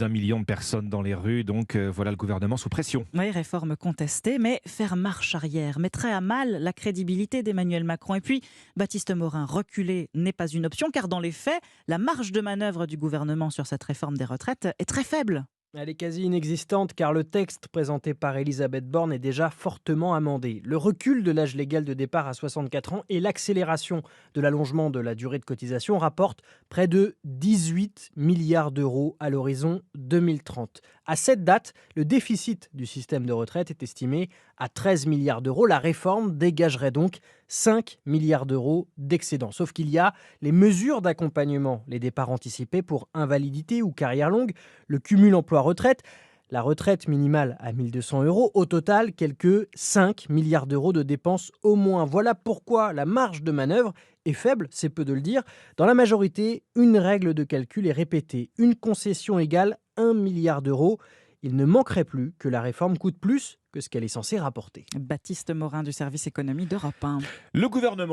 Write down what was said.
d'1 million de personnes dans les rues, donc voilà le gouvernement sous pression. Oui, réforme contestée, mais faire marche arrière mettrait à mal la crédibilité d'Emmanuel Macron. Et puis, Baptiste Morin, reculer n'est pas une option, car dans les faits, la marge de manœuvre du gouvernement sur cette réforme des retraites est très faible. Elle est quasi inexistante car le texte présenté par Elisabeth Borne est déjà fortement amendé. Le recul de l'âge légal de départ à 64 ans et l'accélération de l'allongement de la durée de cotisation rapportent près de 18 milliards d'euros à l'horizon 2030. À cette date, le déficit du système de retraite est estimé à 13 milliards d'euros. La réforme dégagerait donc 5 milliards d'euros d'excédent. Sauf qu'il y a les mesures d'accompagnement, les départs anticipés pour invalidité ou carrière longue, le cumul emploi-retraite, la retraite minimale à 1 200 euros. Au total, quelques 5 milliards d'euros de dépenses au moins. Voilà pourquoi la marge de manœuvre est faible, c'est peu de le dire. Dans la majorité, une règle de calcul est répétée. Une concession égale 1 milliard d'euros. Il ne manquerait plus que la réforme coûte plus que ce qu'elle est censée rapporter. Baptiste Morin du service économie d'Europe 1. Le gouvernement